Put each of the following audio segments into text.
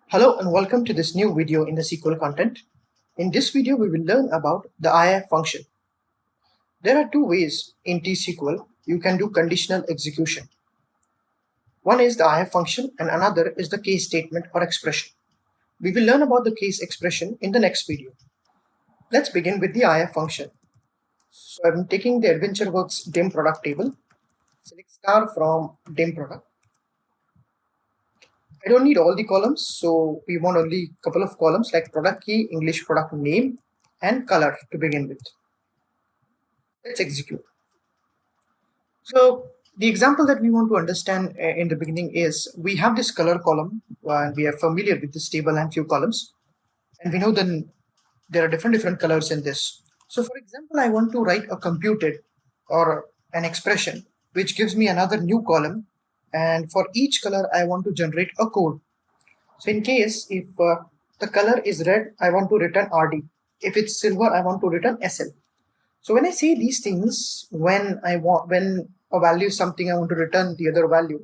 Hello and welcome to this new video in the SQL content. In this video, we will learn about the IIF function. There are two ways in T-SQL you can do conditional execution. One is the IIF function and another is the case statement or expression. We will learn about the case expression in the next video. Let's begin with the IIF function. So I'm taking the AdventureWorks dim product table. Select star from dim product. I don't need all the columns, so we want only a couple of columns like product key, English product name, and color to begin with. Let's execute. So the example that we want to understand in the beginning is we have this color column and we are familiar with this table and few columns, and we know then there are different colors in this. So for example, I want to write a computed or an expression which gives me another new column, and for each color I want to generate a code. So in case if the color is red, I want to return RD. If it's silver, I want to return SL. So when I say these things, when a value is something, I want to return the other value.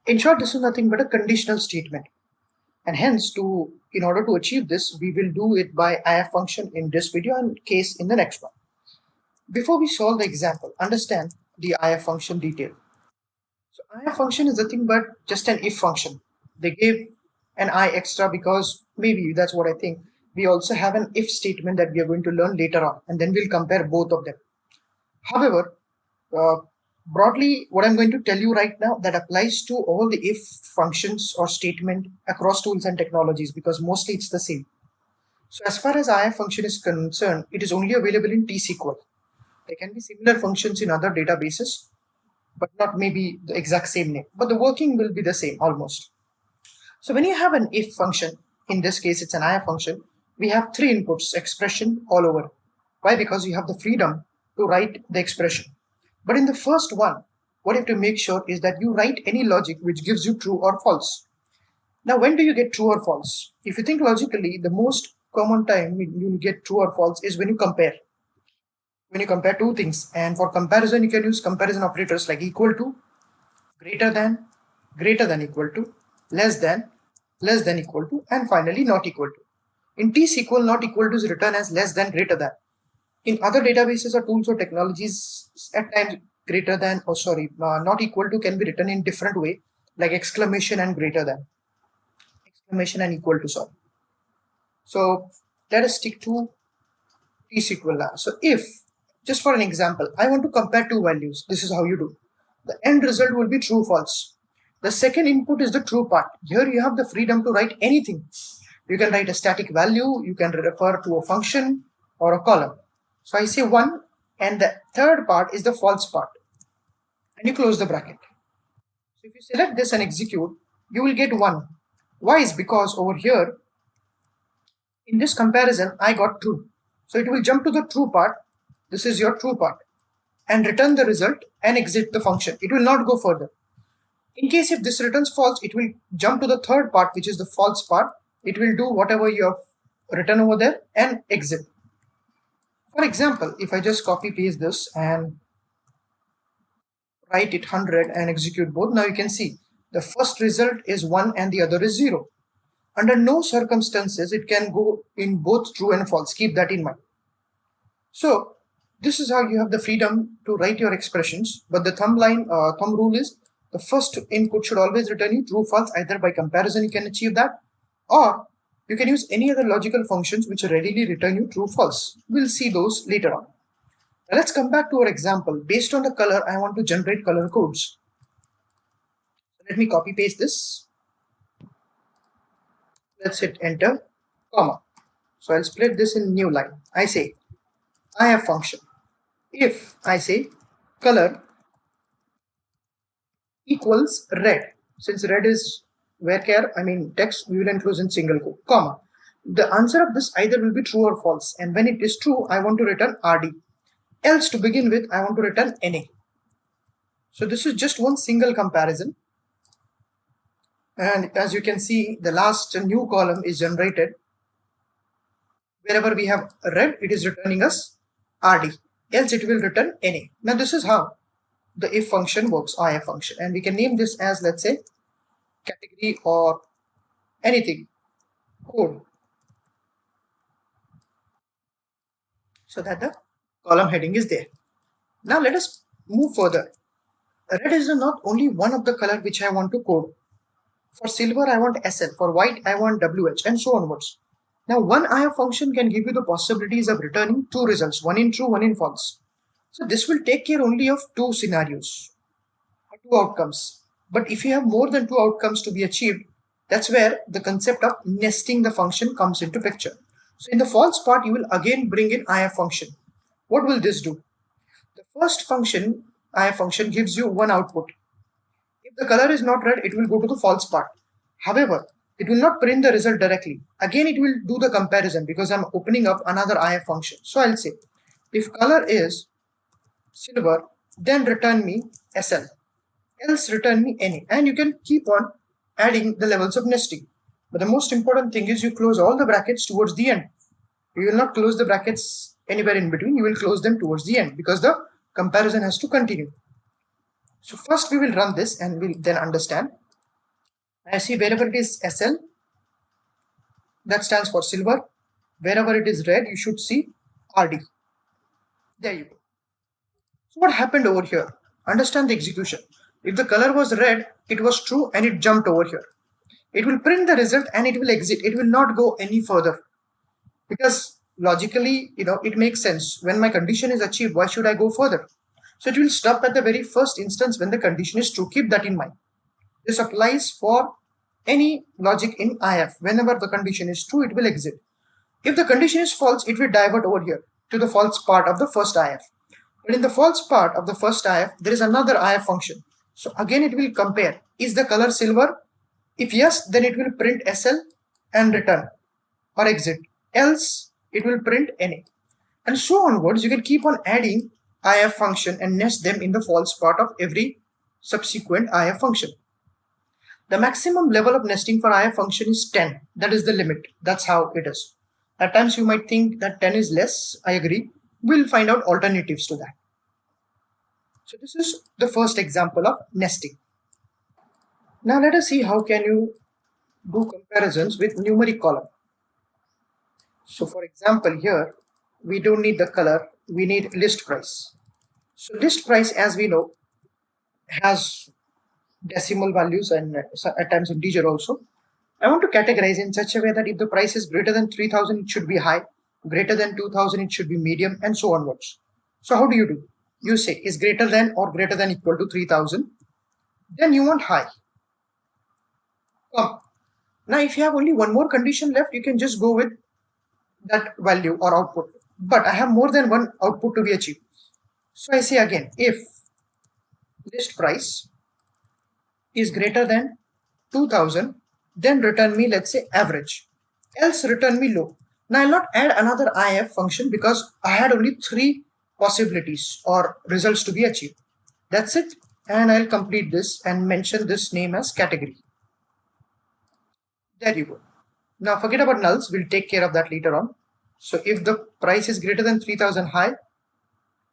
In short, this is nothing but a conditional statement. And hence, in order to achieve this, we will do it by IIF function in this video and case in the next one. Before we solve the example, understand the IIF function detail. So IIF function is nothing but just an if function. They gave an I extra because maybe that's what I think. We also have an if statement that we are going to learn later on, and then we'll compare both of them. However, broadly, what I'm going to tell you right now that applies to all the if functions or statement across tools and technologies, because mostly it's the same. So as far as IIF function is concerned, it is only available in T-SQL. There can be similar functions in other databases, but not maybe the exact same name, but the working will be the same almost. So when you have an if function, in this case it's an IIF function, we have three inputs, expression all over. Why? Because you have the freedom to write the expression. But in the first one, what you have to make sure is that you write any logic which gives you true or false. Now, when do you get true or false? If you think logically, the most common time you get true or false is when you compare. When you compare two things, and for comparison, you can use comparison operators like equal to, greater than equal to, less than equal to, and finally not equal to. In T-SQL, not equal to is written as less than, greater than. In other databases or tools or technologies, at times not equal to can be written in different way, like exclamation and greater than, exclamation and equal to, sorry. So let us stick to T-SQL now. So if, just for an example, I want to compare two values, this is how you do. The end result will be true, false. The second input is the true part. Here you have the freedom to write anything. You can write a static value, you can refer to a function or a column. So I say 1, and the third part is the false part, and you close the bracket. So if you select this and execute, you will get 1. Why? Is because over here in this comparison I got true, so it will jump to the true part. This is your true part, and return the result and exit the function. It will not go further. In case if this returns false, it will jump to the third part, which is the false part. It will do whatever you have written over there and exit. For example, if I just copy paste this and write it 100 and execute both, now you can see the first result is 1 and the other is 0. Under no circumstances it can go in both true and false. Keep that in mind. So this is how you have the freedom to write your expressions, but the thumb rule is the first input should always return you true, false. Either by comparison you can achieve that, or you can use any other logical functions which readily return you true, false. We'll see those later on. Now let's come back to our example. Based on the color, I want to generate color codes. Let me copy paste this. Let's hit enter, comma. So I'll split this in new line. I say IIF function. If I say color equals red, since red is varchar, text, we will enclose in single quote, comma. The answer of this either will be true or false, and when it is true, I want to return RD. Else, to begin with, I want to return NA. So this is just one single comparison, and as you can see, the last new column is generated. Wherever we have red, it is returning us RD, else it will return NA. Now this is how the if function works, IIF function, and we can name this as, let's say, category or anything. code so that the column heading is there. Now let us move further. Red is not only one of the color which I want to code. For silver, I want SL. For white, I want WH, and so onwards. Now, one IF function can give you the possibilities of returning two results, one in true, one in false. So this will take care only of two scenarios, two outcomes. But if you have more than two outcomes to be achieved, that's where the concept of nesting the function comes into picture. So in the false part, you will again bring in IF function. What will this do? The first function, IF function, gives you one output. If the color is not red, it will go to the false part. However, it will not print the result directly. Again, it will do the comparison because I'm opening up another IF function. So I'll say, if color is silver, then return me SL, else return me NA. And you can keep on adding the levels of nesting. But the most important thing is you close all the brackets towards the end. You will not close the brackets anywhere in between. You will close them towards the end because the comparison has to continue. So first we will run this and we'll then understand. I see wherever it is SL, that stands for silver. Wherever it is red, you should see RD. There you go. So what happened over here? Understand the execution. If the color was red, it was true and it jumped over here. It will print the result and it will exit. It will not go any further. Because logically, it makes sense. When my condition is achieved, why should I go further? So it will stop at the very first instance when the condition is true. Keep that in mind. This applies for any logic in IF. Whenever the condition is true, it will exit. If the condition is false, it will divert over here to the false part of the first IF. But in the false part of the first IF, there is another IF function. So again, it will compare. Is the color silver? If yes, then it will print SL and return or exit. Else, it will print NA. And so onwards, you can keep on adding IF function and nest them in the false part of every subsequent IF function. The maximum level of nesting for IF function is 10. That is the limit. That's how it is. At times you might think that 10 is less. I agree. We'll find out alternatives to that. So this is the first example of nesting. Now let us see how can you do comparisons with numeric column. So for example, here we don't need the color, we need list price. So list price, as we know, has decimal values and at times integer also. I want to categorize in such a way that if the price is greater than 3000, it should be high, greater than 2000, it should be medium, and so onwards. So how do? You say is greater than or greater than equal to 3000, then you want high. Now if you have only one more condition left, you can just go with that value or output. But I have more than one output to be achieved. So I say again, if list price is greater than 2000, then return me, let's say, average. Else return me low. Now I'll not add another IF function because I had only 3 possibilities or results to be achieved. That's it. And I'll complete this and mention this name as category. There you go. Now forget about nulls. We'll take care of that later on. So if the price is greater than 3000 high,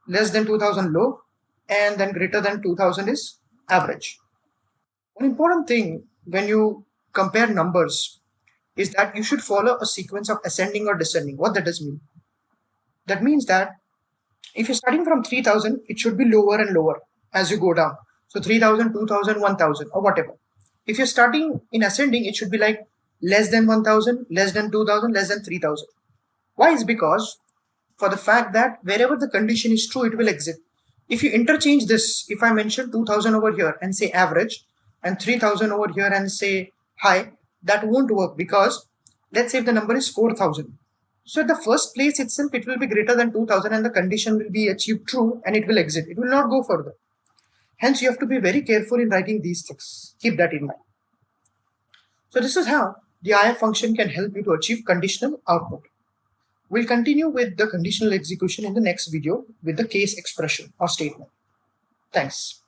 less than 2000 low, and then greater than 2000 is average. One important thing when you compare numbers is that you should follow a sequence of ascending or descending. What that does mean? That means that if you're starting from 3000, it should be lower and lower as you go down. So 3000, 2000, 1000 or whatever. If you're starting in ascending, it should be like less than 1000, less than 2000, less than 3000. Why? Is because for the fact that wherever the condition is true, it will exit. If you interchange this, if I mention 2000 over here and say average and 3000 over here and say high, that won't work because let's say if the number is 4000. So at the first place itself, it will be greater than 2000 and the condition will be achieved true and it will exit. It will not go further. Hence, you have to be very careful in writing these things. Keep that in mind. So this is how the IF function can help you to achieve conditional output. We'll continue with the conditional execution in the next video with the case expression or statement. Thanks.